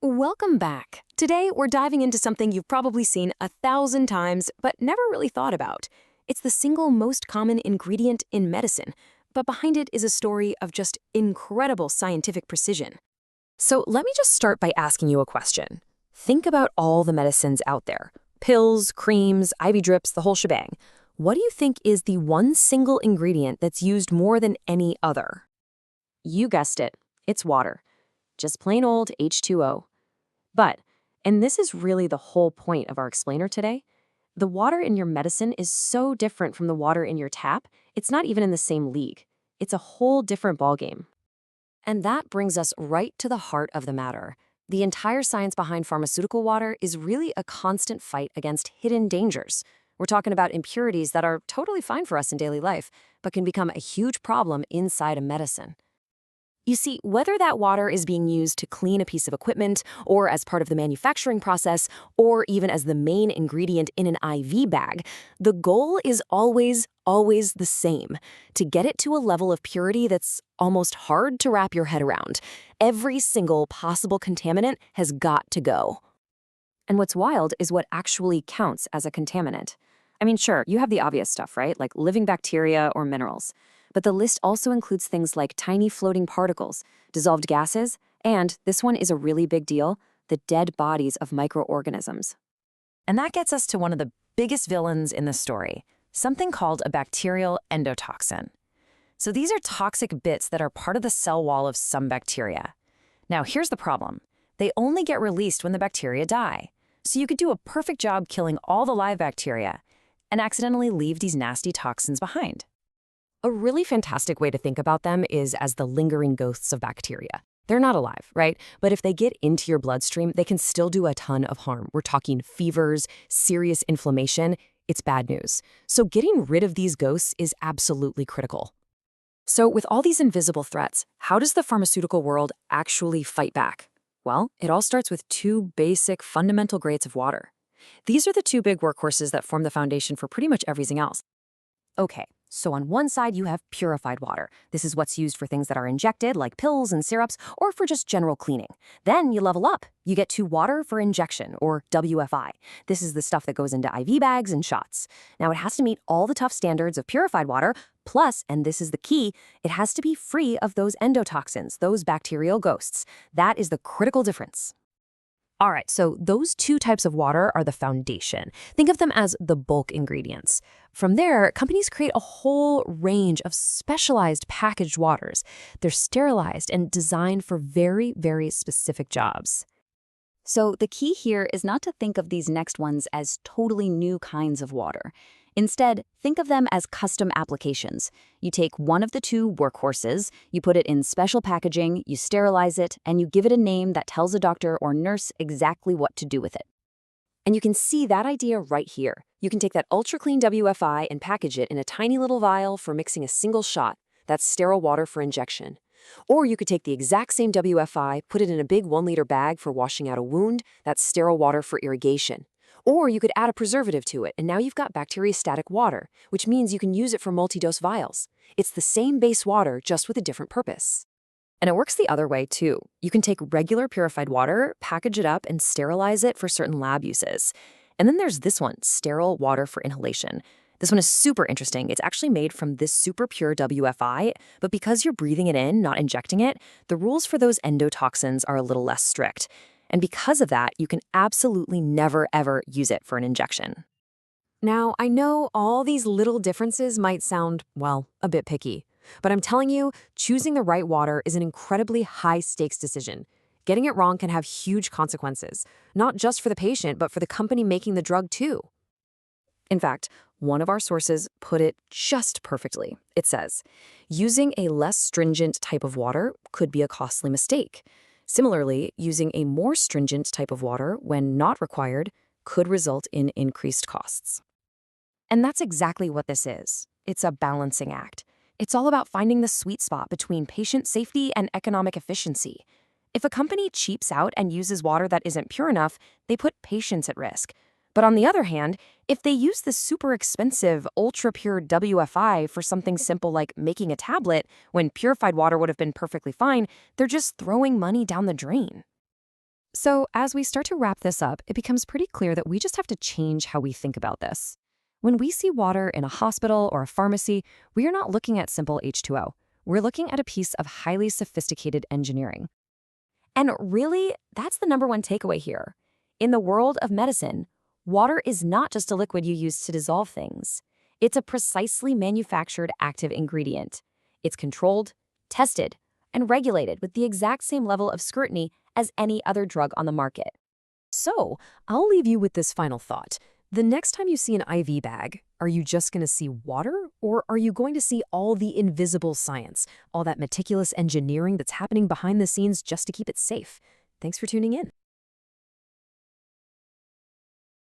Welcome back. Today, we're diving into something you've probably seen 1,000 times but never really thought about. It's the single most common ingredient in medicine, but behind it is a story of just incredible scientific precision. So let me just start by asking you a question. Think about all the medicines out there. Pills, creams, IV drips, the whole shebang. What do you think is the one single ingredient that's used more than any other? You guessed it. It's water. Just plain old H2O. But, and this is really the whole point of our explainer today, the water in your medicine is so different from the water in your tap, it's not even in the same league. It's a whole different ballgame. And that brings us right to the heart of the matter. The entire science behind pharmaceutical water is really a constant fight against hidden dangers. We're talking about impurities that are totally fine for us in daily life, but can become a huge problem inside a medicine. You see, whether that water is being used to clean a piece of equipment, or as part of the manufacturing process, or even as the main ingredient in an IV bag, the goal is always the same: to get it to a level of purity that's almost hard to wrap your head around. Every single possible contaminant has got to go. And what's wild is what actually counts as a contaminant. I mean, sure, you have the obvious stuff, right? Like living bacteria or minerals. But the list also includes things like tiny floating particles, dissolved gases, and, this one is a really big deal, the dead bodies of microorganisms. And that gets us to one of the biggest villains in the story, something called a bacterial endotoxin. So these are toxic bits that are part of the cell wall of some bacteria. Now, here's the problem. They only get released when the bacteria die. So you could do a perfect job killing all the live bacteria and accidentally leave these nasty toxins behind. A really fantastic way to think about them is as the lingering ghosts of bacteria. They're not alive, right? But if they get into your bloodstream, they can still do a ton of harm. We're talking fevers, serious inflammation. It's bad news. So getting rid of these ghosts is absolutely critical. So with all these invisible threats, how does the pharmaceutical world actually fight back? Well, it all starts with two basic fundamental grades of water. These are the two big workhorses that form the foundation for pretty much everything else. Okay, so on one side you have purified water. This is what's used for things that are injected, like pills and syrups, or for just general cleaning. Then you level up. You get to water for injection, or WFI. This is the stuff that goes into IV bags and shots. Now it has to meet all the tough standards of purified water, plus, and this is the key, it has to be free of those endotoxins, those bacterial ghosts. That is the critical difference. All right, so those two types of water are the foundation. Think of them as the bulk ingredients. From there, companies create a whole range of specialized packaged waters. They're sterilized and designed for very, very specific jobs. So the key here is not to think of these next ones as totally new kinds of water. Instead, think of them as custom applications. You take one of the two workhorses, you put it in special packaging, you sterilize it, and you give it a name that tells a doctor or nurse exactly what to do with it. And you can see that idea right here. You can take that ultra-clean WFI and package it in a tiny little vial for mixing a single shot. That's sterile water for injection. Or you could take the exact same WFI, put it in a big 1-liter bag for washing out a wound. That's sterile water for irrigation. Or you could add a preservative to it, and now you've got bacteriostatic water, which means you can use it for multi-dose vials. It's the same base water, just with a different purpose. And it works the other way, too. You can take regular purified water, package it up, and sterilize it for certain lab uses. And then there's this one, sterile water for inhalation. This one is super interesting. It's actually made from this super pure WFI, but because you're breathing it in, not injecting it, the rules for those endotoxins are a little less strict. And because of that, you can absolutely never, ever use it for an injection. Now, I know all these little differences might sound, well, a bit picky. But I'm telling you, choosing the right water is an incredibly high-stakes decision. Getting it wrong can have huge consequences, not just for the patient, but for the company making the drug, too. In fact, one of our sources put it just perfectly. It says, using a less stringent type of water could be a costly mistake. Similarly, using a more stringent type of water, when not required, could result in increased costs. And that's exactly what this is. It's a balancing act. It's all about finding the sweet spot between patient safety and economic efficiency. If a company cheaps out and uses water that isn't pure enough, they put patients at risk. But on the other hand, if they use the super expensive, ultra-pure WFI for something simple like making a tablet, when purified water would have been perfectly fine, they're just throwing money down the drain. So, as we start to wrap this up, it becomes pretty clear that we just have to change how we think about this. When we see water in a hospital or a pharmacy, we are not looking at simple H2O. We're looking at a piece of highly sophisticated engineering. And really, that's the number one takeaway here. In the world of medicine, water is not just a liquid you use to dissolve things. It's a precisely manufactured active ingredient. It's controlled, tested, and regulated with the exact same level of scrutiny as any other drug on the market. So, I'll leave you with this final thought. The next time you see an IV bag, are you just going to see water, or are you going to see all the invisible science, all that meticulous engineering that's happening behind the scenes just to keep it safe? Thanks for tuning in.